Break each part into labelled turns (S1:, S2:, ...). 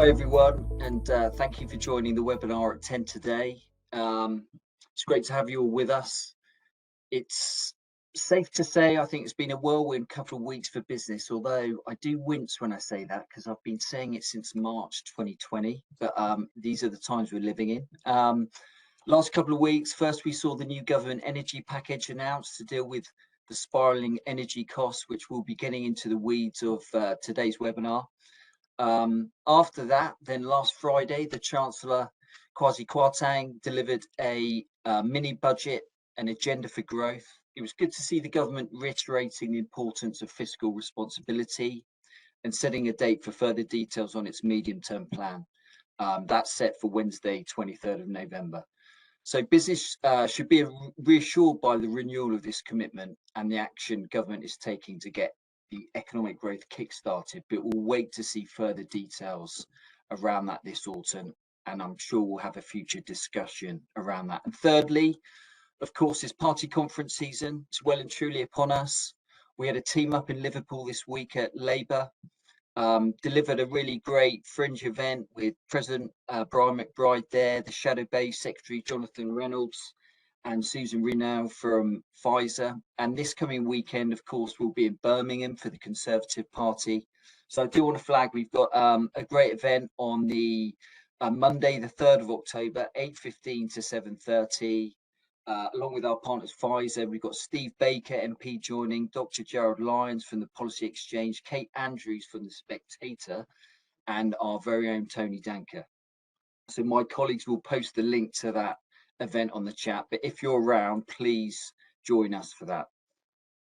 S1: Hi everyone, and thank you for joining the webinar at 10 today. It's great to have you all with us. It's safe to say I think it's been a whirlwind couple of weeks for business, although I do wince when I say that because I've been saying it since March 2020, but these are the times we're living in. Last couple of weeks, first we saw the new government energy package announced to deal with the spiralling energy costs, which we'll be getting into the weeds of today's webinar. After that, then last Friday, the Chancellor Kwasi Kwarteng delivered a mini budget, an agenda for growth. It was good to see the government reiterating the importance of fiscal responsibility and setting a date for further details on its medium-term plan. That's set for Wednesday, 23rd of November. So business should be reassured by the renewal of this commitment and the action government is taking to get the economic growth kick-started, but we'll wait to see further details around that this autumn, and I'm sure we'll have a future discussion around that. And thirdly, of course, it's party conference season. It's well and truly upon us. We had a team up in Liverpool this week at Labour, delivered a really great fringe event with President Brian McBride there, the Shadow BEIS Secretary Jonathan Reynolds, and Susan Renow from Pfizer. And this coming weekend, of course, we'll be in Birmingham for the Conservative Party. So I do want to flag, we've got a great event on the Monday, the 3rd of October, 8:15 to 7:30. Along with our partners Pfizer, we've got Steve Baker, MP, joining, Dr. Gerald Lyons from the Policy Exchange, Kate Andrews from the Spectator, and our very own Tony Danker. So my colleagues will post the link to that event on the chat, but if you're around, please join us for that.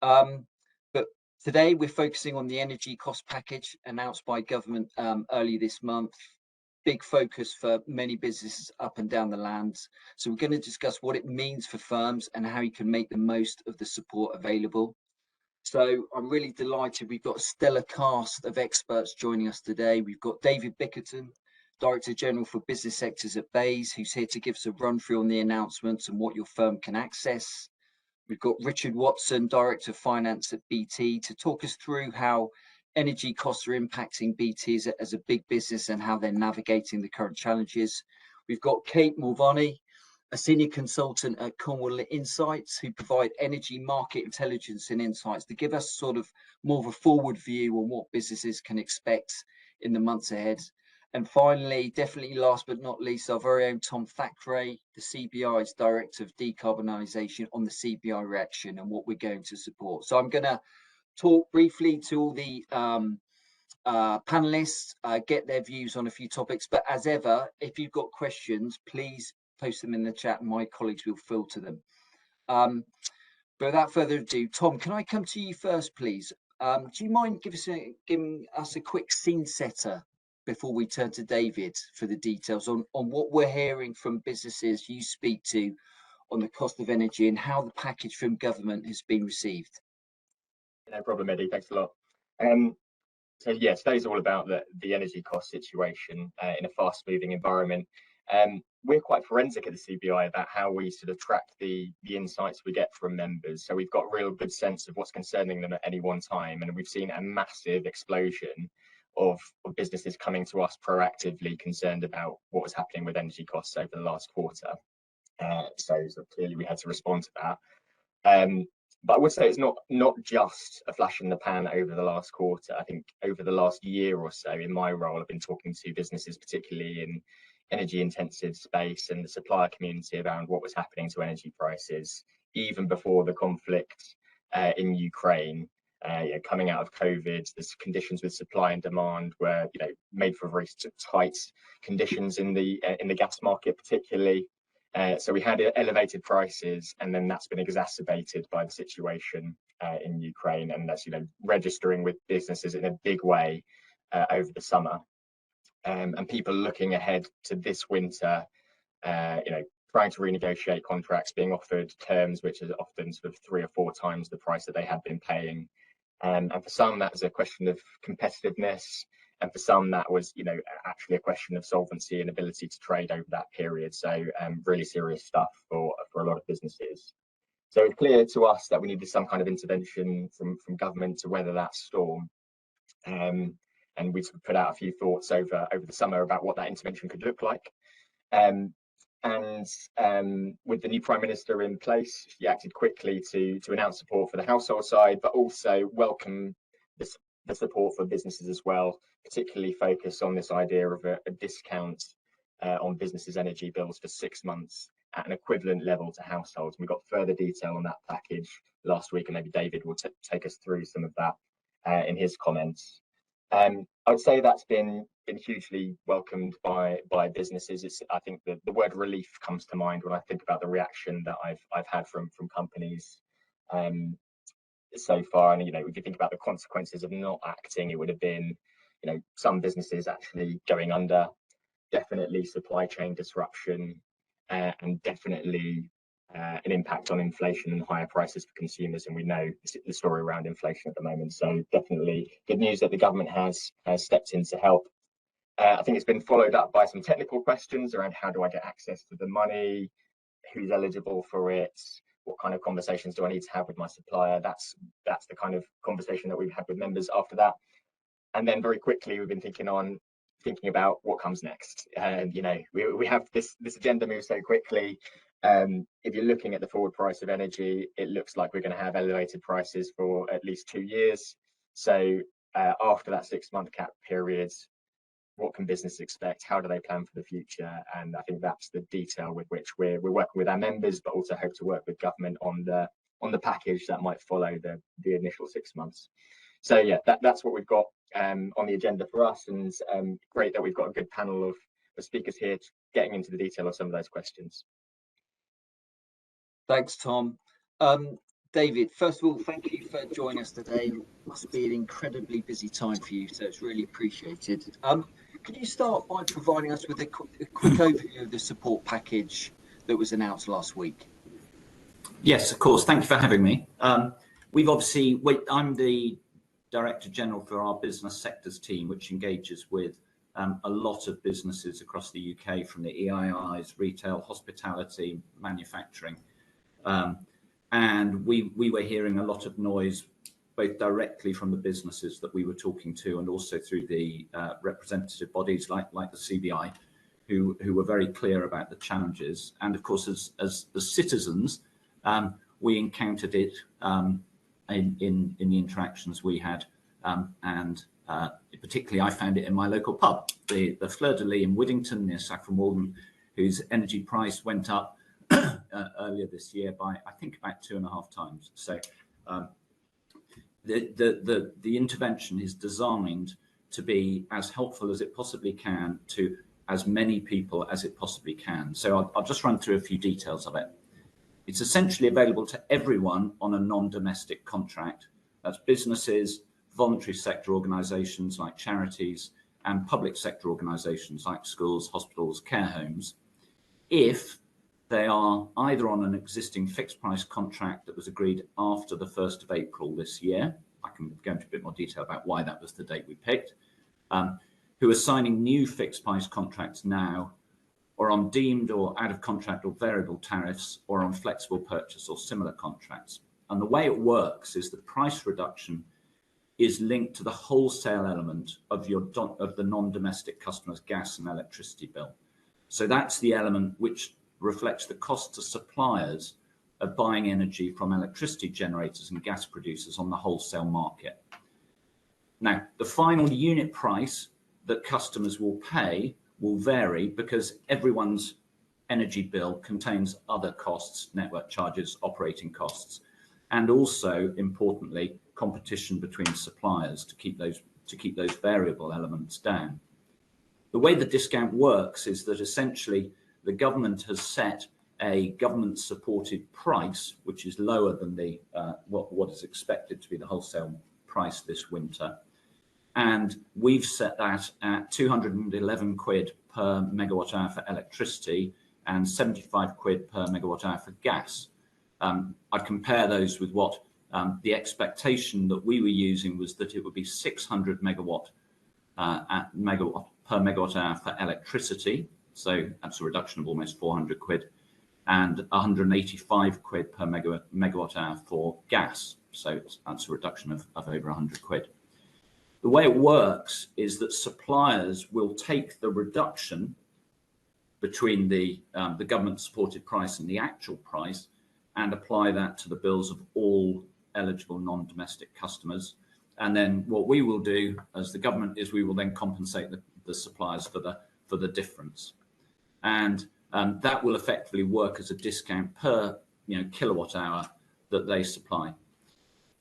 S1: But today we're focusing on the energy cost package announced by government early this month. Big focus for many businesses up and down the land. So we're going to discuss what it means for firms and how you can make the most of the support available. So I'm really delighted we've got a stellar cast of experts joining us today. We've got David Bickerton, Director General for Business Sectors at BEIS, who's here to give us a run through on the announcements and what your firm can access. We've got Richard Watson, Director of Finance at BT, to talk us through how energy costs are impacting BT as a big business and how they're navigating the current challenges. We've got Kate Mulvany, a senior consultant at Cornwall Insight, who provide energy market intelligence and insights to give us sort of more of a forward view on what businesses can expect in the months ahead. And finally, definitely last but not least, our very own Tom Thackray, the CBI's Director of Decarbonisation, on the CBI reaction and what we're going to support. So I'm going to talk briefly to all the panelists, get their views on a few topics. But as ever, if you've got questions, please post them in the chat and my colleagues will filter them. But without further ado, Tom, can I come to you first, please? Do you mind giving us a quick scene setter before we turn to David for the details on what we're hearing from businesses you speak to on the cost of energy and how the package from government has been received?
S2: No problem, Eddie. Thanks a lot. So yeah, today's all about the energy cost situation in a fast-moving environment. We're quite forensic at the CBI about how we sort of track the insights we get from members. So we've got a real good sense of what's concerning them at any one time, and we've seen a massive explosion of businesses coming to us proactively concerned about what was happening with energy costs over the last quarter. So clearly we had to respond to that. But I would say it's not just a flash in the pan over the last quarter. I think over the last year or so in my role, I've been talking to businesses, particularly in energy intensive space and the supplier community, around what was happening to energy prices, even before the conflict in Ukraine. Coming out of COVID, the conditions with supply and demand were made for very tight conditions in the gas market, particularly. So we had elevated prices, and then that's been exacerbated by the situation in Ukraine, and that's registering with businesses in a big way over the summer, and people looking ahead to this winter, trying to renegotiate contracts, being offered terms which are often sort of 3 or 4 times the price that they had been paying, and for some that was a question of competitiveness. And for some, that was, actually a question of solvency and ability to trade over that period. So really serious stuff for a lot of businesses. So it's clear to us that we needed some kind of intervention from government to weather that storm. and we sort of put out a few thoughts over the summer about what that intervention could look like. With the new Prime Minister in place, she acted quickly to announce support for the household side, but also welcome the support for businesses as well, particularly focus on this idea of a discount on businesses' energy bills for 6 months at an equivalent level to households. And we got further detail on that package last week, and maybe David will take us through some of that in his comments. I would say that's been hugely welcomed by businesses. I think the word relief comes to mind when I think about the reaction that I've had from companies so far. And if you think about the consequences of not acting, it would have been, some businesses actually going under, definitely supply chain disruption, and definitely an impact on inflation and higher prices for consumers. And we know the story around inflation at the moment. So definitely good news that the government has stepped in to help. I think it's been followed up by some technical questions around how do I get access to the money, who's eligible for it, what kind of conversations do I need to have with my supplier. That's the kind of conversation that we've had with members after that. And then very quickly we've been thinking about what comes next. And we have this agenda moves so quickly. If you're looking at the forward price of energy, it looks like we're going to have elevated prices for at least 2 years. So after that 6-month cap period, what can businesses expect? How do they plan for the future? And I think that's the detail with which we're working with our members, but also hope to work with government on the package that might follow the initial 6 months. So yeah, that's what we've got on the agenda for us, and great that we've got a good panel of speakers here getting into the detail of some of those questions.
S1: Thanks, Tom. David, first of all, thank you for joining us today. It must be an incredibly busy time for you, so it's really appreciated. Could you start by providing us with a quick overview of the support package that was announced last week?
S3: Yes, of course. Thank you for having me. I'm the Director General for our business sectors team, which engages with a lot of businesses across the UK, from the EIIs, retail, hospitality, manufacturing. And we were hearing a lot of noise, both directly from the businesses that we were talking to, and also through the representative bodies like the CBI, who were very clear about the challenges. And of course, as the citizens, we encountered it in the interactions we had, and particularly I found it in my local pub, the Fleur de Lis in Widdington near Saffron Walden, whose energy price went up earlier this year by, I think, about 2.5 times. So the intervention is designed to be as helpful as it possibly can to as many people as it possibly can. So I'll just run through a few details of it. It's essentially available to everyone on a non-domestic contract. That's businesses, voluntary sector organisations like charities, and public sector organisations like schools, hospitals, care homes, if they are either on an existing fixed price contract that was agreed after the 1st of April this year. I can go into a bit more detail about why that was the date we picked, who are signing new fixed price contracts now, or on deemed or out of contract or variable tariffs, or on flexible purchase or similar contracts. And the way it works is that price reduction is linked to the wholesale element of the non-domestic customer's gas and electricity bill. So that's the element which reflects the cost to suppliers of buying energy from electricity generators and gas producers on the wholesale market. Now, the final unit price that customers will pay will vary because everyone's energy bill contains other costs, network charges, operating costs, and also, importantly, competition between suppliers to keep those variable elements down. The way the discount works is that essentially the government has set a government-supported price, which is lower than the what is expected to be the wholesale price this winter, and we've set that at 211 quid per megawatt hour for electricity and 75 quid per megawatt hour for gas. I compare those with what the expectation that we were using was that it would be 600 megawatt per megawatt hour for electricity. So that's a reduction of almost 400 quid, and 185 quid per megawatt hour for gas. So that's a reduction of over 100 quid. The way it works is that suppliers will take the reduction between the government-supported price and the actual price and apply that to the bills of all eligible non-domestic customers. And then what we will do as the government is we will then compensate the suppliers for the difference. And that will effectively work as a discount per kilowatt hour that they supply.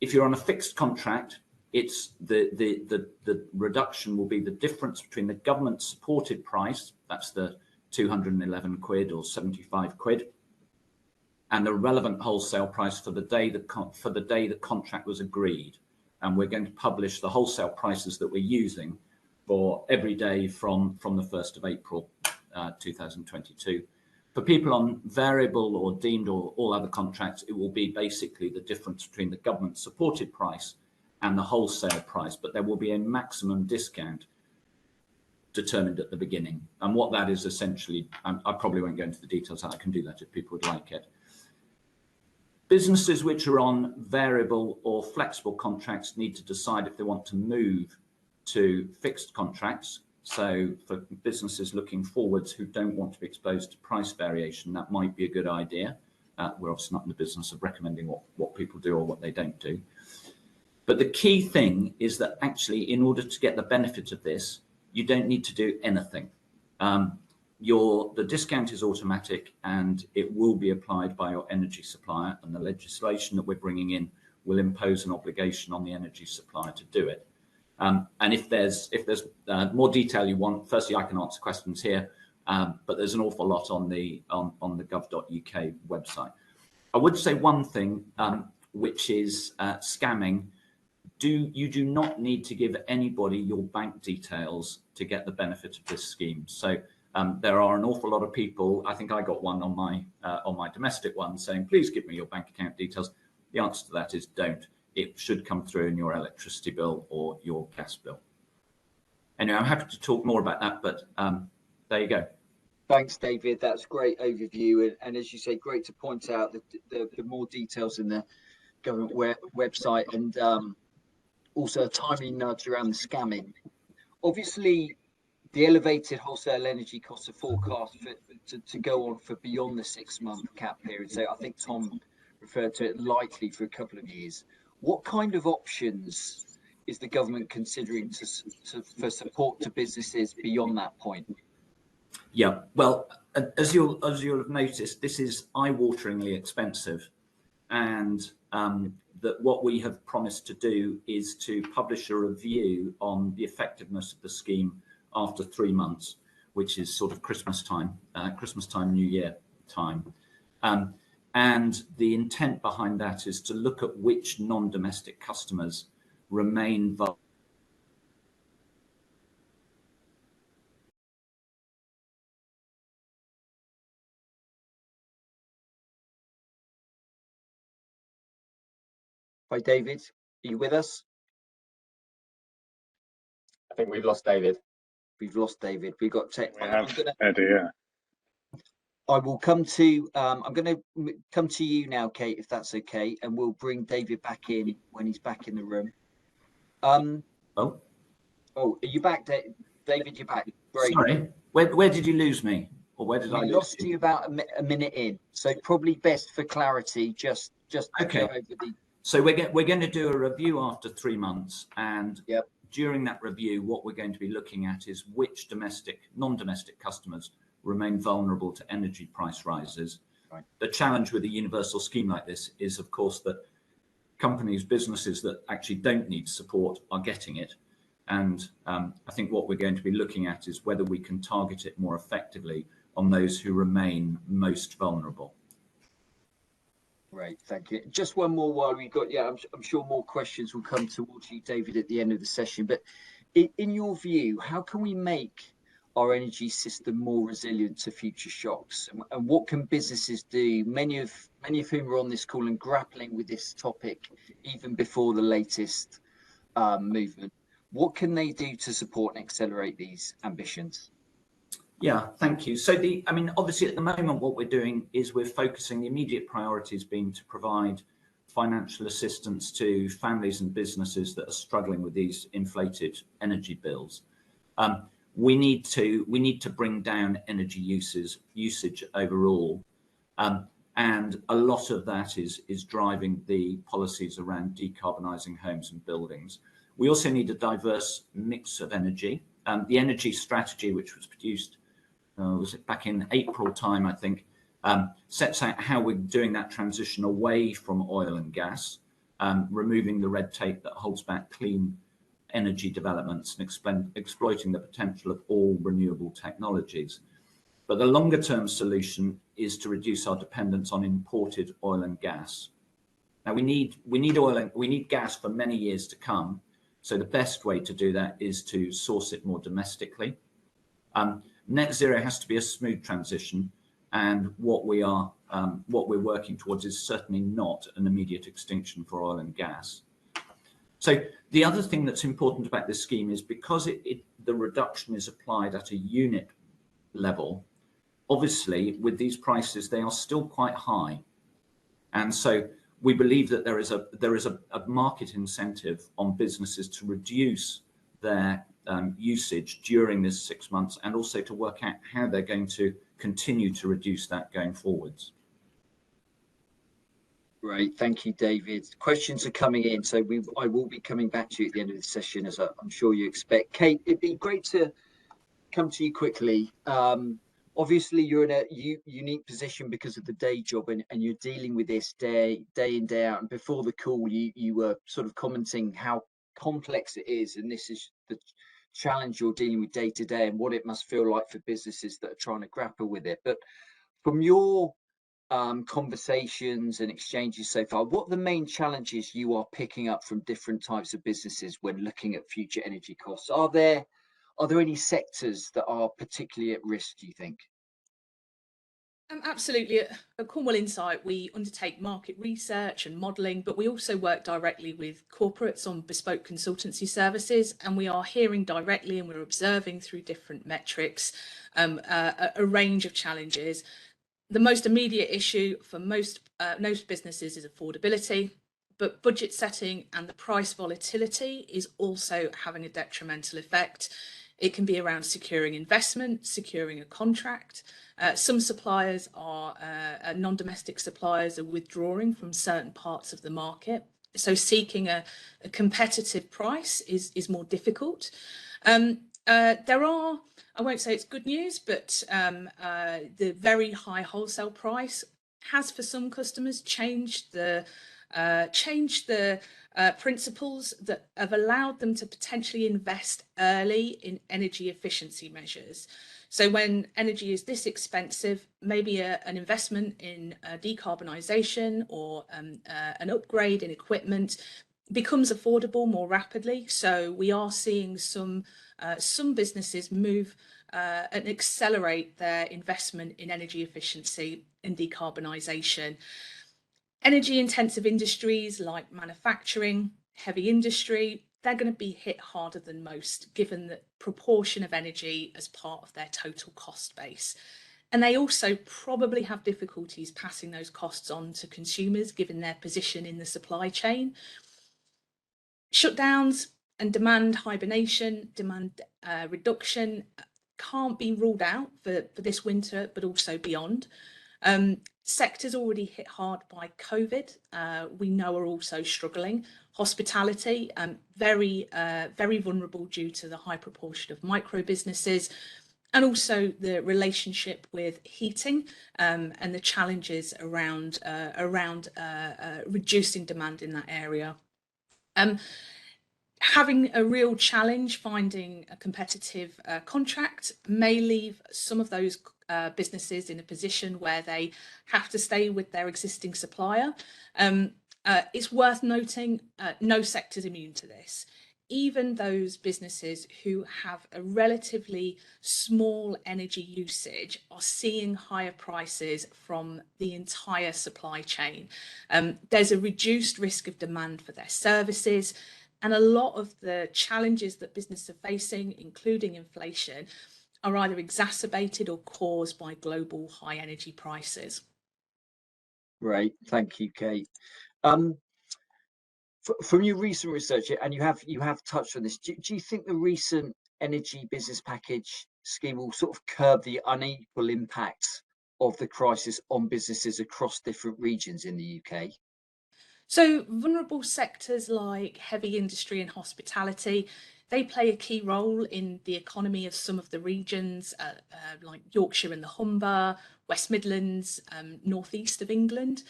S3: If you're on a fixed contract, it's the reduction will be the difference between the government supported price, that's the 211 quid or 75 quid, and the relevant wholesale price for the day the contract was agreed. And we're going to publish the wholesale prices that we're using for every day from the 1st of April 2022. For people on variable or deemed or all other contracts, it will be basically the difference between the government supported price and the wholesale price, but there will be a maximum discount determined at the beginning. And what that is essentially, I probably won't go into the details, I can do that if people would like it. Businesses which are on variable or flexible contracts need to decide if they want to move to fixed contracts. So for businesses looking forwards who don't want to be exposed to price variation, that might be a good idea. We're obviously not in the business of recommending what people do or what they don't do. But the key thing is that actually, in order to get the benefit of this, you don't need to do anything. The discount is automatic and it will be applied by your energy supplier, and the legislation that we're bringing in will impose an obligation on the energy supplier to do it. And if there's more detail you want, firstly, I can answer questions here, but there's an awful lot on the gov.uk website. I would say one thing, which is scamming. You do not need to give anybody your bank details to get the benefit of this scheme. So there are an awful lot of people. I think I got one on my domestic one saying, please give me your bank account details. The answer to that is don't. It should come through in your electricity bill or your gas bill. Anyway, I'm happy to talk more about that, but there you go.
S1: Thanks, David. That's a great overview. And as you say, great to point out the more details in the government website, and also a timely nudge around the scamming. Obviously, the elevated wholesale energy costs are forecast to go on for beyond the 6-month cap period. So I think Tom referred to it likely for a couple of years. What kind of options is the government considering for support to businesses beyond that point?
S3: Yeah, well, as you'll have noticed, this is eye-wateringly expensive, and that what we have promised to do is to publish a review on the effectiveness of the scheme after 3 months, which is sort of Christmas time, New Year time. And the intent behind that is to look at which non-domestic customers remain vulnerable.
S1: Hi, David. Are you with us?
S2: I think we've lost David.
S1: We've lost David. We've got tech.
S4: Eddie, yeah.
S1: I will come to. I'm going to come to you now, Kate, if that's okay, and we'll bring David back in when he's back in the room.
S3: Oh,
S1: are you back, David? You're back. Great.
S3: Sorry, where did you lose me, or where did I lose
S1: lost you about a minute in? So probably best for clarity, just
S3: okay.
S1: Go over the.
S3: So we're going to do a review after 3 months, and
S1: yep.
S3: During that review, what we're going to be looking at is which non-domestic customers remain vulnerable to energy price rises.
S1: Right.
S3: The challenge with a universal scheme like this is, of course, that businesses that actually don't need support are getting it. And I think what we're going to be looking at is whether we can target it more effectively on those who remain most vulnerable.
S1: Right, thank you. Just one more while we got, I'm sure more questions will come towards you, David, at the end of the session. But in your view, how can we make our energy system more resilient to future shocks? And what can businesses do? Many of whom are on this call and grappling with this topic even before the latest movement. What can they do to support and accelerate these ambitions?
S3: Yeah, thank you. So obviously at the moment, what we're doing is we're focusing, the immediate priorities being to provide financial assistance to families and businesses that are struggling with these inflated energy bills. We need to bring down energy usage overall, and a lot of that is driving the policies around decarbonising homes and buildings. We also need a diverse mix of energy. The energy strategy, which was produced was it back in April time, I think, sets out how we're doing that transition away from oil and gas, removing the red tape that holds back clean energy developments and exploiting the potential of all renewable technologies. But the longer term solution is to reduce our dependence on imported oil and gas. Now we need gas for many years to come. So the best way to do that is to source it more domestically. Net zero has to be a smooth transition, and what we're working towards is certainly not an immediate extinction for oil and gas. So the other thing that's important about this scheme is because the reduction is applied at a unit level, obviously with these prices they are still quite high, and so we believe that there is a market incentive on businesses to reduce their usage during this 6 months, and also to work out how they're going to continue to reduce that going forwards.
S1: Great, thank you, David. Questions are coming in, so I will be coming back to you at the end of the session, as I'm sure you expect. Kate, it'd be great to come to you quickly. Obviously, you're in a unique position because of the day job, and you're dealing with this day in, day out. And before the call, you were sort of commenting how complex it is, and this is the challenge you're dealing with day to day, and what it must feel like for businesses that are trying to grapple with it. But from your conversations and exchanges so far, what are the main challenges you are picking up from different types of businesses when looking at future energy costs? Are there any sectors that are particularly at risk, do you think?
S4: Absolutely. At Cornwall Insight, we undertake market research and modelling, but we also work directly with corporates on bespoke consultancy services, and we are hearing directly and we're observing through different metrics a range of challenges. The most immediate issue for most businesses is affordability, but budget setting and the price volatility is also having a detrimental effect. It can be around securing investment, securing a contract. Some suppliers are non-domestic suppliers are withdrawing from certain parts of the market. So seeking a competitive price is more difficult. There are, I won't say it's good news, but the very high wholesale price has for some customers changed the principles that have allowed them to potentially invest early in energy efficiency measures. So when energy is this expensive, maybe an investment in decarbonisation or an upgrade in equipment becomes affordable more rapidly. So we are seeing some businesses move and accelerate their investment in energy efficiency and decarbonisation. Energy intensive industries like manufacturing, heavy industry, they're going to be hit harder than most, given the proportion of energy as part of their total cost base. And they also probably have difficulties passing those costs on to consumers, given their position in the supply chain. Shutdowns and demand hibernation, demand reduction can't be ruled out for this winter, but also beyond. Sectors already hit hard by COVID, we know are also struggling. Hospitality, very vulnerable due to the high proportion of micro businesses, and also the relationship with heating and the challenges around reducing demand in that area. Having a real challenge finding a competitive contract may leave some of those businesses in a position where they have to stay with their existing supplier. It's worth noting no sector is immune to this. Even those businesses who have a relatively small energy usage are seeing higher prices from the entire supply chain. There's a reduced risk of demand for their services, and a lot of the challenges that businesses are facing, including inflation, are either exacerbated or caused by global high energy prices.
S1: Great, thank you, Kate. From your recent research, and you have touched on this, do you think the recent energy business package scheme will sort of curb the unequal impacts of the crisis on businesses across different regions in the UK?
S4: So vulnerable sectors like heavy industry and hospitality, they play a key role in the economy of some of the regions like Yorkshire and the Humber, West Midlands, northeast of England.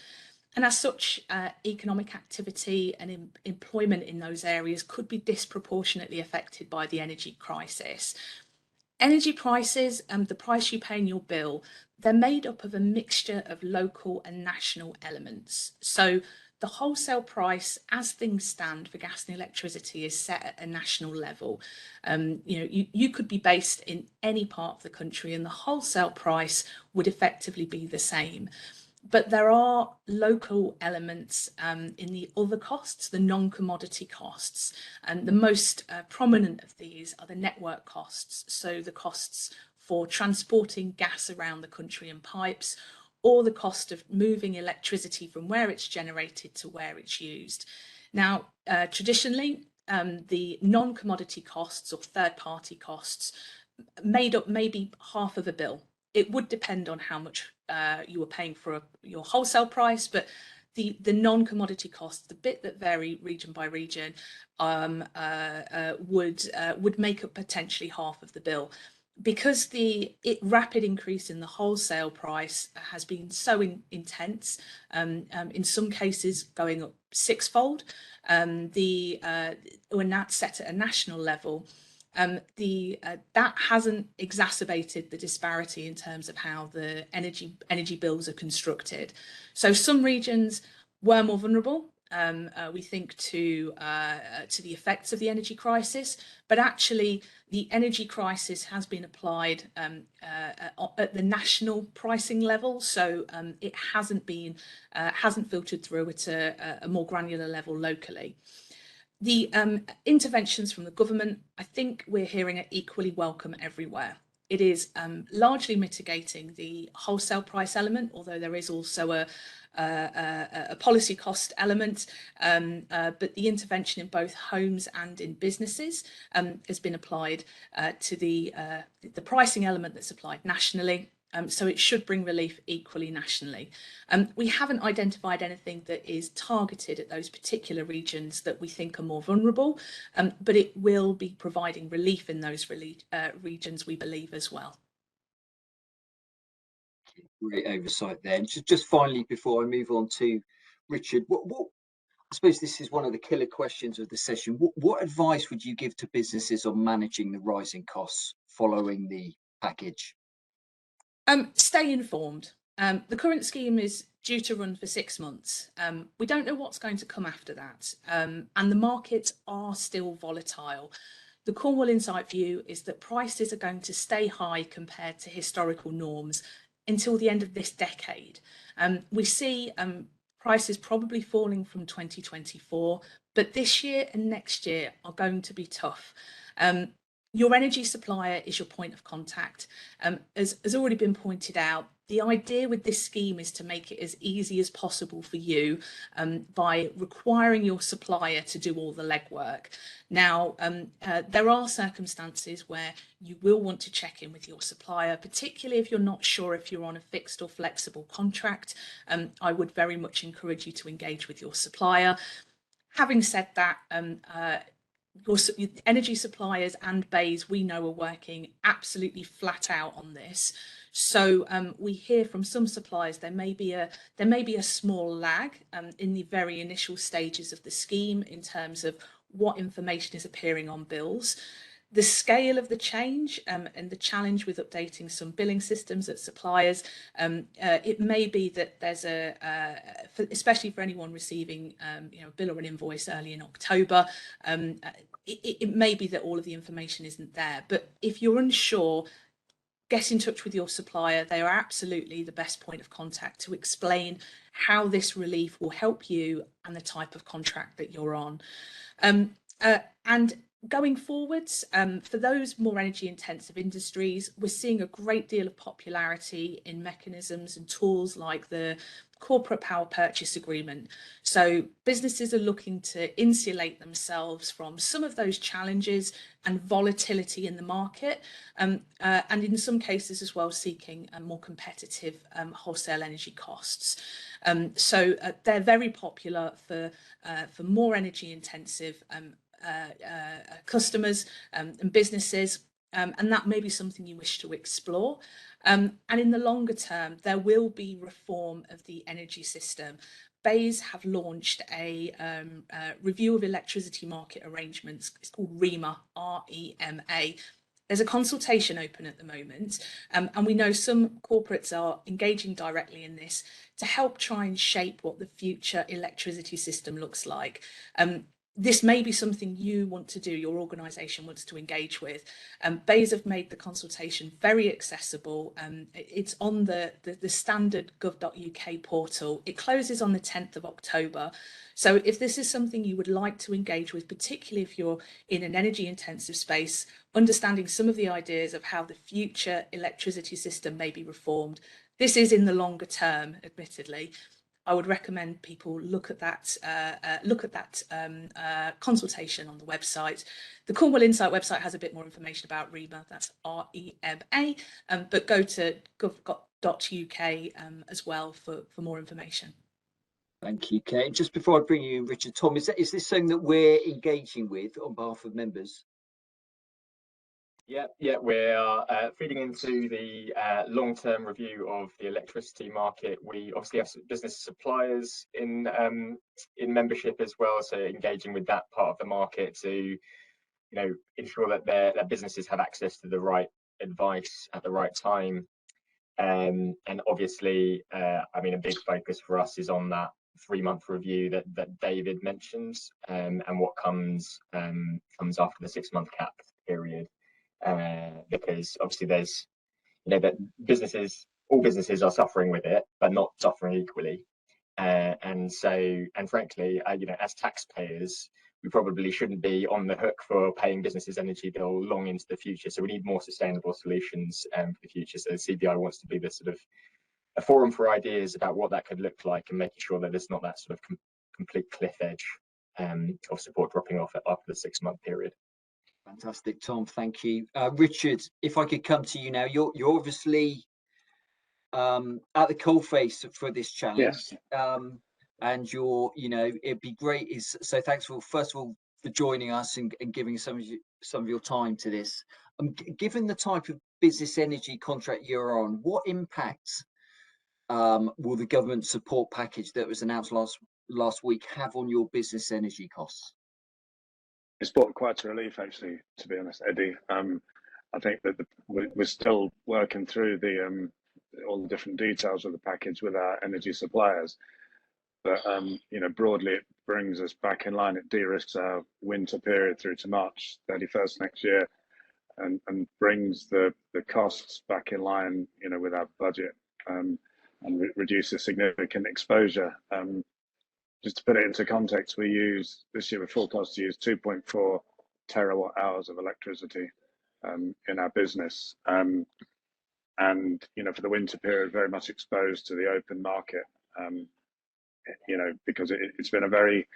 S4: And as such, economic activity and employment in those areas could be disproportionately affected by the energy crisis. Energy prices, the price you pay in your bill, they're made up of a mixture of local and national elements. So the wholesale price, as things stand for gas and electricity, is set at a national level. You could be based in any part of the country and the wholesale price would effectively be the same. But there are local elements in the other costs, the non-commodity costs. And the most prominent of these are the network costs. So the costs for transporting gas around the country in pipes, or the cost of moving electricity from where it's generated to where it's used. Now, traditionally, the non-commodity costs or third-party costs made up maybe half of a bill. It would depend on how much you were paying for your wholesale price, but the non-commodity costs, the bit that vary region by region, would make up potentially half of the bill. Because the rapid increase in the wholesale price has been so intense, in some cases going up sixfold, when that's set at a national level, that hasn't exacerbated the disparity in terms of how the energy bills are constructed. So some regions were more vulnerable, we think, to the effects of the energy crisis, but actually the energy crisis has been applied at the national pricing level, so it hasn't filtered through at a more granular level locally. The interventions from the government, I think we're hearing, are equally welcome everywhere. It is largely mitigating the wholesale price element, although there is also a policy cost element, but the intervention in both homes and in businesses has been applied to the pricing element that's applied nationally. So it should bring relief equally nationally. We haven't identified anything that is targeted at those particular regions that we think are more vulnerable, but it will be providing relief in those regions, we believe, as well.
S1: Great oversight there. And just finally, before I move on to Richard, what I suppose this is one of the killer questions of the session. What advice would you give to businesses on managing the rising costs following the package?
S4: Stay informed. The current scheme is due to run for 6 months. We don't know what's going to come after that, and the markets are still volatile. The Cornwall Insight view is that prices are going to stay high compared to historical norms until the end of this decade. We see prices probably falling from 2024, but this year and next year are going to be tough. Your energy supplier is your point of contact. As has already been pointed out, the idea with this scheme is to make it as easy as possible for you by requiring your supplier to do all the legwork. Now, there are circumstances where you will want to check in with your supplier, particularly if you're not sure if you're on a fixed or flexible contract. I would very much encourage you to engage with your supplier. Having said that, your energy suppliers and BEIS, we know, are working absolutely flat out on this. So we hear from some suppliers there may be a small lag in the very initial stages of the scheme in terms of what information is appearing on bills. The scale of the change and the challenge with updating some billing systems at suppliers, it may be that there's especially for anyone receiving a bill or an invoice early in October, it may be that all of the information isn't there. But if you're unsure, get in touch with your supplier. They are absolutely the best point of contact to explain how this relief will help you and the type of contract that you're on. And going forwards, for those more energy intensive industries, we're seeing a great deal of popularity in mechanisms and tools like the corporate power purchase agreement. So businesses are looking to insulate themselves from some of those challenges and volatility in the market, and in some cases as well seeking more competitive wholesale energy costs. So they're very popular for more energy intensive customers and businesses, and that may be something you wish to explore. And in the longer term, there will be reform of the energy system. BEIS have launched a review of electricity market arrangements. It's called REMA, R-E-M-A. There's a consultation open at the moment, and we know some corporates are engaging directly in this to help try and shape what the future electricity system looks like. This may be something you want to do, your organisation wants to engage with. BEIS have made the consultation very accessible. It's on the standard gov.uk portal. It closes on the 10th of October. So if this is something you would like to engage with, particularly if you're in an energy intensive space, understanding some of the ideas of how the future electricity system may be reformed, this is in the longer term, admittedly. I would recommend people look at that consultation on the website. The Cornwall Insight website has a bit more information about REMA, that's R-E-M-A, but go to gov.uk as well for more information.
S1: Thank you, Kate. Just before I bring you in, Richard, Tom, is this something that we're engaging with on behalf of members?
S2: Yeah, we are feeding into the long-term review of the electricity market. We obviously have business suppliers in membership as well, so engaging with that part of the market to, ensure that their businesses have access to the right advice at the right time. And obviously, a big focus for us is on that 3-month review that David mentioned, and what comes after the 6-month cap period. Because obviously there's, that all businesses are suffering with it, but not suffering equally. And frankly, as taxpayers, we probably shouldn't be on the hook for paying businesses' energy bill long into the future. So we need more sustainable solutions for the future. So the CBI wants to be the sort of a forum for ideas about what that could look like, and making sure that there's not that sort of complete cliff edge of support dropping off after the 6-month period.
S1: Fantastic, Tom. Thank you, Richard. If I could come to you now, you're obviously at the coalface for this challenge. Yes. And it'd be great. So thanks first of all for joining us and giving some of your time to this. Given the type of business energy contract you're on, what impact will the government support package that was announced last week have on your business energy costs?
S5: It's brought quite a relief, actually, to be honest, Eddie. I think that we're still working through all the different details of the package with our energy suppliers, but broadly it brings us back in line. It de-risks our winter period through to March 31st next year, and brings the costs back in line, with our budget, and reduces significant exposure. Just to put it into context, this year we're forecast to use 2.4 terawatt hours of electricity in our business, and for the winter period, very much exposed to the open market, because it's been a very,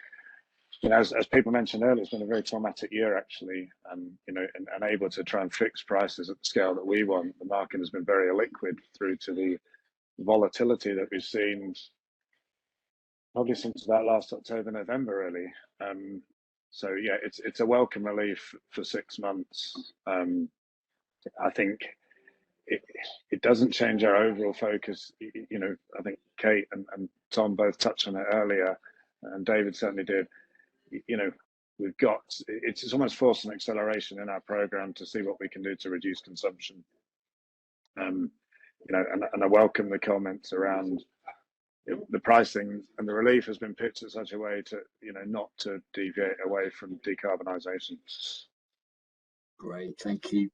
S5: as people mentioned earlier, it's been a very traumatic year actually, and able to try and fix prices at the scale that we want. The market has been very illiquid through to the volatility that we've seen probably since about last October, November, really. So yeah, it's a welcome relief for 6 months. I think it doesn't change our overall focus. I think Kate and Tom both touched on it earlier, and David certainly did. We've got, it's almost forced an acceleration in our program to see what we can do to reduce consumption. And I welcome the comments around the pricing, and the relief has been pitched in such a way to, not to deviate away from decarbonisation.
S1: Great, thank you.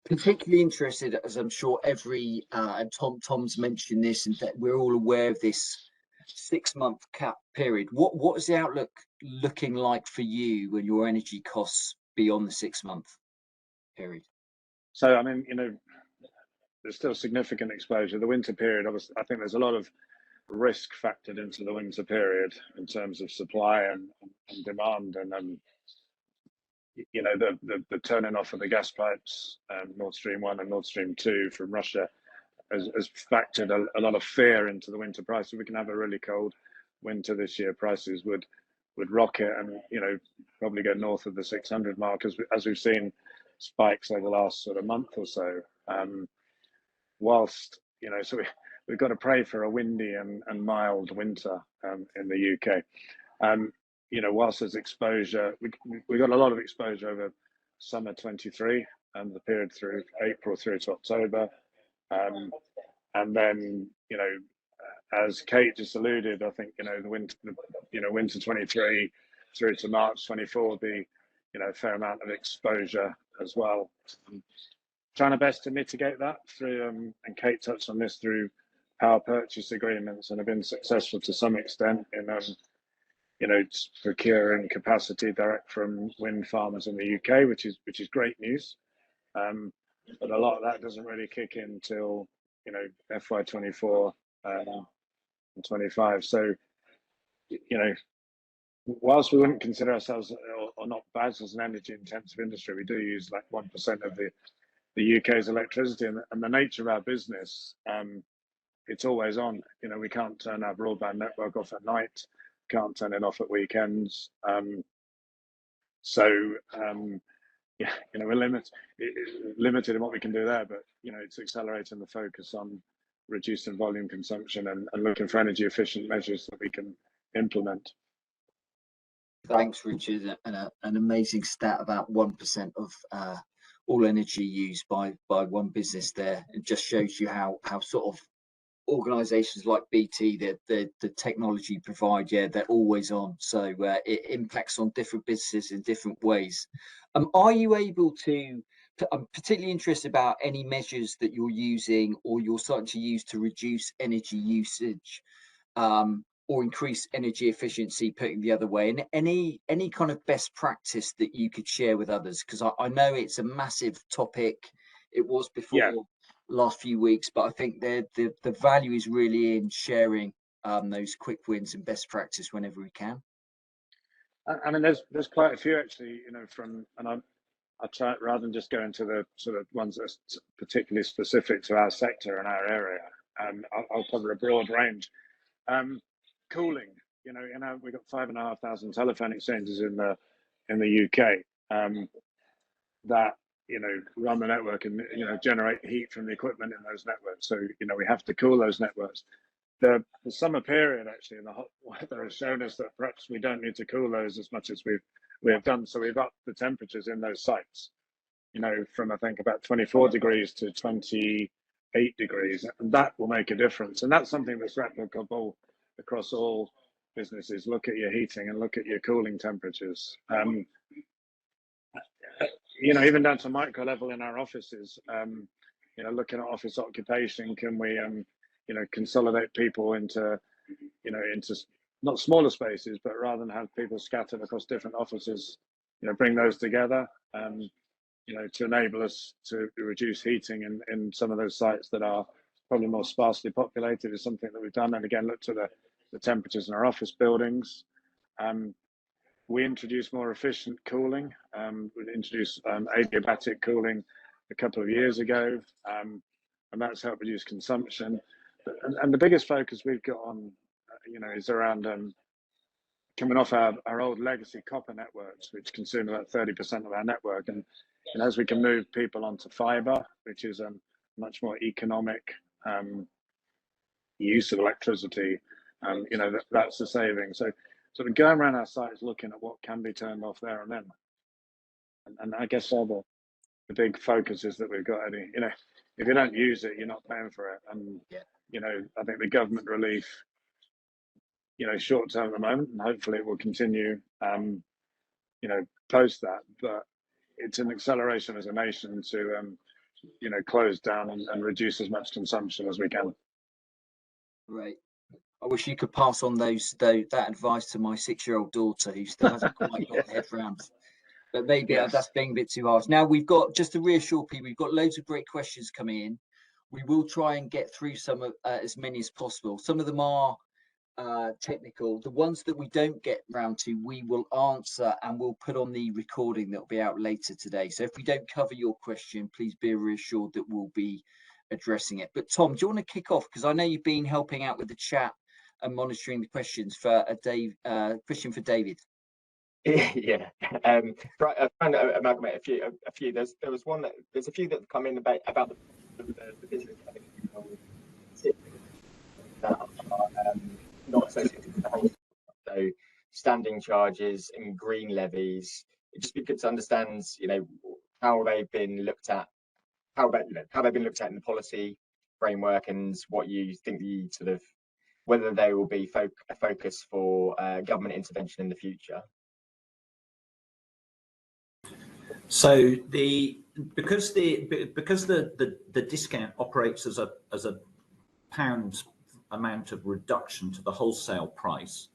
S1: Particularly interested, as I'm sure and Tom's mentioned this, and that we're all aware of this 6-month cap period. What is the outlook looking like for you and your energy costs beyond the 6-month period?
S5: So, there's still significant exposure. The winter period, obviously, I think there's a lot of risk factored into the winter period in terms of supply and demand, and you know, the turning off of the gas pipes, Nord Stream 1 and Nord Stream 2 from Russia has factored a lot of fear into the winter price. So we can have a really cold winter this year. Prices would rocket and, you know, probably go north of the 600 mark, as we've seen spikes over the last sort of month or so. Whilst, you know, so we've got to pray for a windy and mild winter in the UK. You know, whilst there's exposure, we got a lot of exposure over summer 23 and the period through April through to October. And then, you know, as Kate just alluded, I think, you know, winter 23 through to March 24 will be, you know, a fair amount of exposure as well. Trying our best to mitigate that through, and Kate touched on this, through power purchase agreements, and have been successful to some extent in, you know, procuring capacity direct from wind farmers in the UK, which is great news. But a lot of that doesn't really kick in till, you know, FY24 and 25. So, you know, whilst we wouldn't consider ourselves or not badged as an energy intensive industry, we do use like 1% of the UK's electricity, and the nature of our business, it's always on. You know, we can't turn our broadband network off at night, can't turn it off at weekends. Yeah, you know, we're limited in what we can do there, but, you know, it's accelerating the focus on reducing volume consumption and looking for energy efficient measures that we can implement.
S1: Thanks, Richard. And an amazing stat about 1% of all energy used by one business there. It just shows you how sort of organisations like BT, the technology provide, yeah, they're always on. So it impacts on different businesses in different ways. Are you able to, I'm particularly interested about any measures that you're using or you're starting to use to reduce energy usage or increase energy efficiency, putting the other way, and any kind of best practice that you could share with others? Because I know it's a massive topic. It was before. Yeah. Last few weeks, but I think the value is really in sharing those quick wins and best practice whenever we can.
S5: I mean, there's quite a few actually, you know, and I try, rather than just go into the sort of ones that's particularly specific to our sector and our area, I'll cover a broad range. Cooling, you know, we've got 5,500 telephone exchanges in the UK that, you know, run the network and, you know, generate heat from the equipment in those networks. So, you know, we have to cool those networks. The summer period actually in the hot weather has shown us that perhaps we don't need to cool those as much as we have done. So we've upped the temperatures in those sites, you know, from I think about 24 degrees to 28 degrees, and that will make a difference. And that's something that's replicable across all businesses. Look at your heating and look at your cooling temperatures. You know, even down to micro level in our offices, you know, looking at office occupation, can we, you know, consolidate people into, you know, into not smaller spaces, but rather than have people scattered across different offices, you know, bring those together, you know, to enable us to reduce heating in some of those sites that are probably more sparsely populated is something that we've done. And again, look to the temperatures in our office buildings. We introduced more efficient cooling. We introduced adiabatic cooling a couple of years ago, and that's helped reduce consumption. And the biggest focus we've got on, you know, is around coming off our old legacy copper networks, which consume about 30% of our network. And as we can move people onto fibre, which is a much more economic use of electricity, you know, that's the saving. So sort of going around our sites looking at what can be turned off there and then. And I guess all the big focuses that we've got, Eddie, you know, if you don't use it, you're not paying for it. And, you know, I think the government relief, you know, short term at the moment, and hopefully it will continue, you know, post that. But it's an acceleration as a nation to, you know, close down and reduce as much consumption as we can.
S1: Right. I wish you could pass on that advice to my 6-year-old daughter, who still hasn't quite got the head round. But maybe that's being a bit too harsh. Now we've got, just to reassure people, we've got loads of great questions coming in. We will try and get through some of as many as possible. Some of them are technical. The ones that we don't get round to, we will answer and we'll put on the recording that will be out later today. So if we don't cover your question, please be reassured that we'll be addressing it. But Tom, do you want to kick off? Because I know you've been helping out with the chat and monitoring the questions for a question for David.
S2: Yeah. Right. I'm trying to amalgamate a few. There's a few that come in about the business that are not associated with the whole. So standing charges and green levies. It'd just be good to understand, how they've been looked at, how they've been looked at in the policy framework, and what you think the sort of whether they will be a focus for government intervention in the future.
S3: So because the discount operates as a pound amount of reduction to the wholesale price,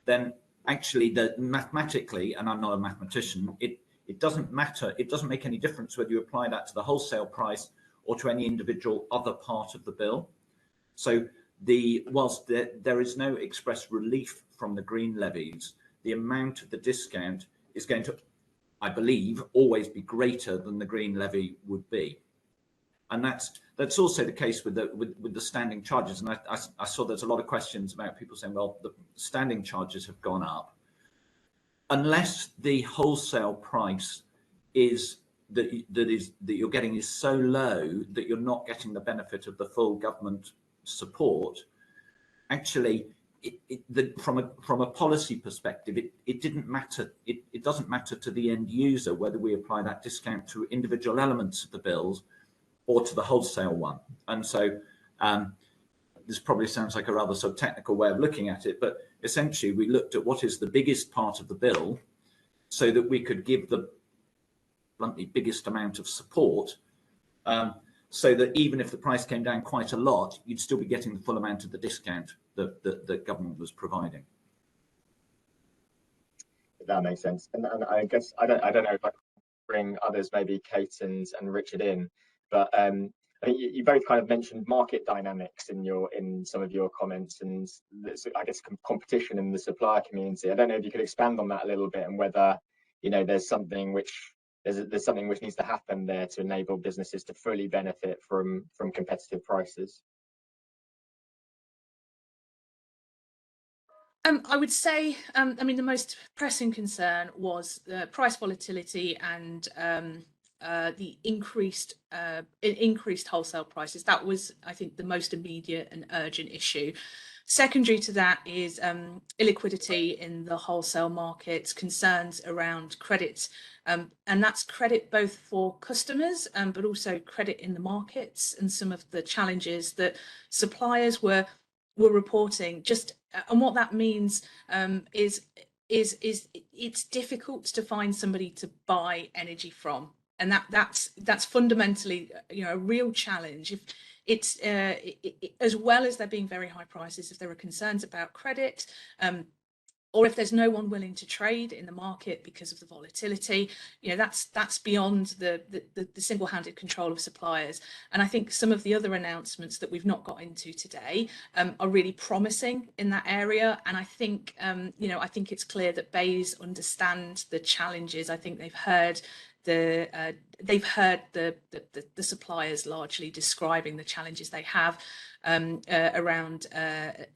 S3: then actually mathematically, and I'm not a mathematician, it doesn't matter. It doesn't make any difference whether you apply that to the wholesale price or to any individual other part of the bill. So whilst there is no express relief from the green levies, the amount of the discount is going to, I believe, always be greater than the green levy would be. And that's also the case with the standing charges. And I saw there's a lot of questions about people saying, well, the standing charges have gone up. Unless the wholesale price is that you're getting is so low that you're not getting the benefit of the full government support, actually, from a policy perspective, it didn't matter. It doesn't matter to the end user whether we apply that discount to individual elements of the bills or to the wholesale one. And so this probably sounds like a rather sort of technical way of looking at it, but essentially we looked at what is the biggest part of the bill so that we could give the bluntly biggest amount of support, so that even if the price came down quite a lot, you'd still be getting the full amount of the discount that the government was providing.
S2: That makes sense. And I guess I don't know if I can bring others, maybe Kate and Richard in, but I think you both kind of mentioned market dynamics in some of your comments, and I guess competition in the supplier community. I don't know if you could expand on that a little bit, and whether there's something which needs to happen there to enable businesses to fully benefit from competitive prices.
S4: I would say, the most pressing concern was the price volatility and the increased wholesale prices. That was, I think, the most immediate and urgent issue. Secondary to that is illiquidity in the wholesale markets, concerns around credit, and that's credit both for customers, but also credit in the markets, and some of the challenges that suppliers were reporting. And what that means is it's difficult to find somebody to buy energy from, and that's fundamentally a real challenge. If it's as well as there being very high prices, if there are concerns about credit, or if there's no one willing to trade in the market because of the volatility, that's beyond the single-handed control of suppliers. And I think some of the other announcements that we've not got into today are really promising in that area. And I think I think it's clear that BEIS understand the challenges. I think they've heard the suppliers largely describing the challenges they have around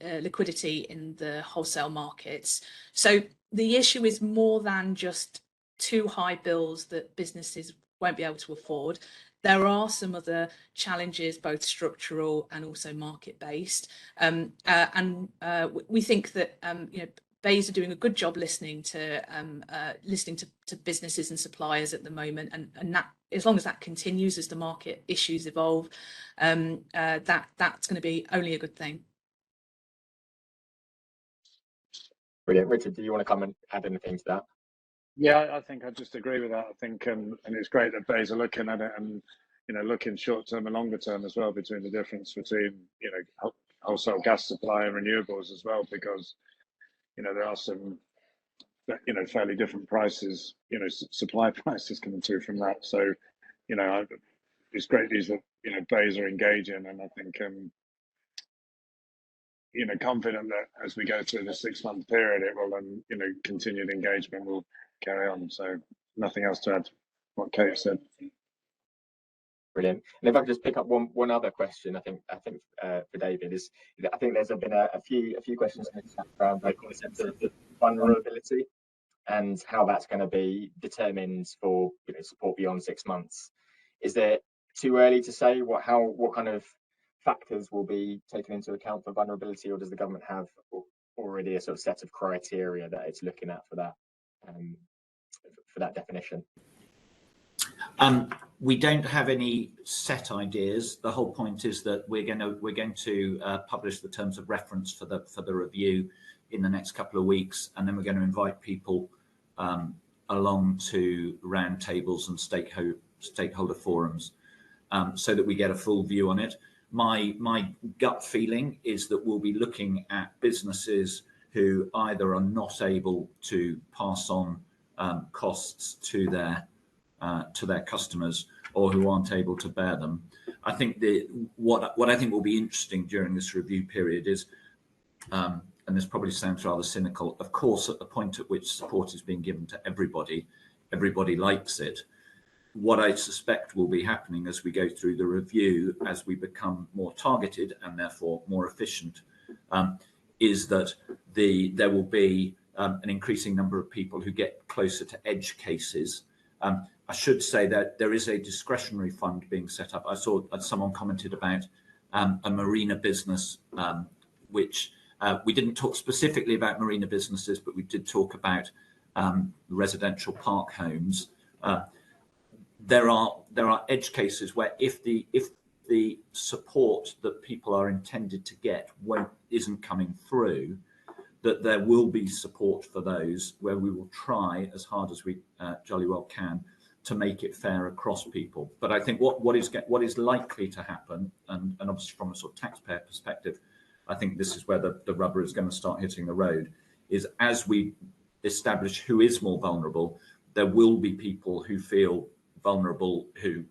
S4: liquidity in the wholesale markets. So the issue is more than just too high bills that businesses won't be able to afford. There are some other challenges, both structural and also market-based, and we think that BEIS are doing a good job listening to businesses and suppliers at the moment, and that, as long as that continues as the market issues evolve, that's going to be only a good thing.
S2: Brilliant. Richard, do you want to come and add anything to that?
S5: Yeah, I think I just agree with that. I think, and it's great that BEIS are looking at it, and looking short term and longer term as well, between the difference between wholesale gas supply and renewables as well, because there are some fairly different prices, supply prices coming through from that. So it's great news that BEIS are engaging, and I think confident that as we go through the 6-month period, it will continued engagement will carry on. So nothing else to add to what Kate said.
S2: Brilliant. And if I could just pick up one other question, I think for David is, I think there's been a few questions around the concept of vulnerability and how that's going to be determined for support beyond 6 months. Is it too early to say what kind of factors will be taken into account for vulnerability, or does the government have already a sort of set of criteria that it's looking at for that definition?
S3: We don't have any set ideas. The whole point is that we're going to publish the terms of reference for the review in the next couple of weeks, and then we're going to invite people along to roundtables and stakeholder forums so that we get a full view on it. My gut feeling is that we'll be looking at businesses who either are not able to pass on costs to their customers, or who aren't able to bear them. I think what I think will be interesting during this review period is, and this probably sounds rather cynical, of course, at the point at which support is being given to everybody likes it. What I suspect will be happening as we go through the review, as we become more targeted and therefore more efficient, is that there will be an increasing number of people who get closer to edge cases. I should say that there is a discretionary fund being set up. I saw someone commented about a marina business, which we didn't talk specifically about marina businesses, but we did talk about residential park homes. There are edge cases where if the support that people are intended to get isn't coming through, that there will be support for those, where we will try as hard as we jolly well can to make it fair across people. But I think what is likely to happen, and obviously from a sort of taxpayer perspective, I think this is where the rubber is going to start hitting the road, is as we establish who is more vulnerable, there will be people who feel vulnerable who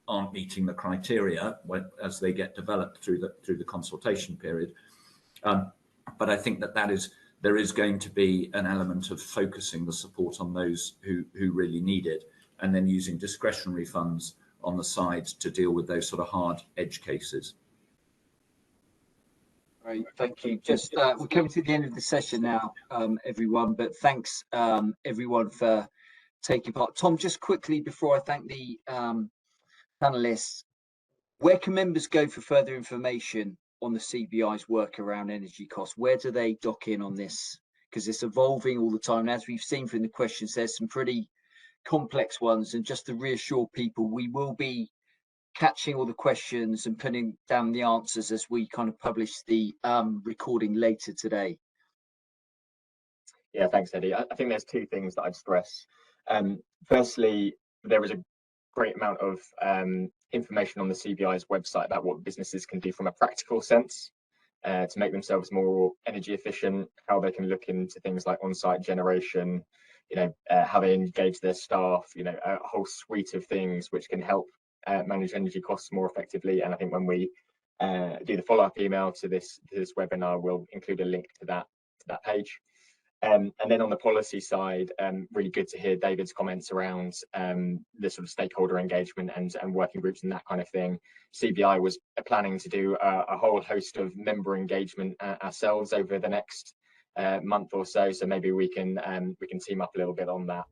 S3: aren't meeting the criteria as they get developed through the consultation period. But I think there is going to be an element of focusing the support on those who really need it, and then using discretionary funds on the side to deal with those sort of hard edge cases.
S1: Great, thank you. Just we're coming to the end of the session now, everyone, but thanks everyone for taking part. Tom, just quickly before I thank the panelists, where can members go for further information on the CBI's work around energy costs? Where do they dock in on this? Because it's evolving all the time. And as we've seen from the questions, there's some pretty complex ones. And just to reassure people, we will be catching all the questions and putting down the answers as we kind of publish the recording later today.
S2: Yeah, thanks, Eddie. I think there's two things that I'd stress. Firstly, there is a great amount of information on the CBI's website about what businesses can do from a practical sense to make themselves more energy efficient, how they can look into things like on-site generation, how they engage their staff, a whole suite of things which can help manage energy costs more effectively. And I think when we do the follow-up email to this webinar, we'll include a link to that page. And then on the policy side, really good to hear David's comments around the sort of stakeholder engagement and working groups and that kind of thing. CBI was planning to do a whole host of member engagement ourselves over the next month or so. So maybe we can team up a little bit on that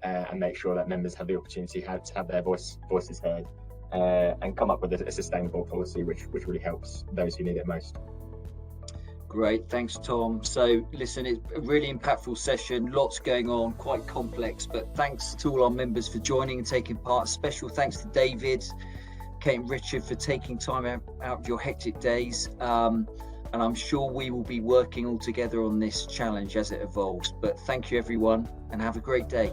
S2: and make sure that members have the opportunity to have their voices heard and come up with a sustainable policy which really helps those who need it most.
S1: Great, thanks, Tom. So listen, it's a really impactful session, lots going on, quite complex, but thanks to all our members for joining and taking part. Special thanks to David, Kate and Richard for taking time out of your hectic days. And I'm sure we will be working all together on this challenge as it evolves. But thank you, everyone, and have a great day.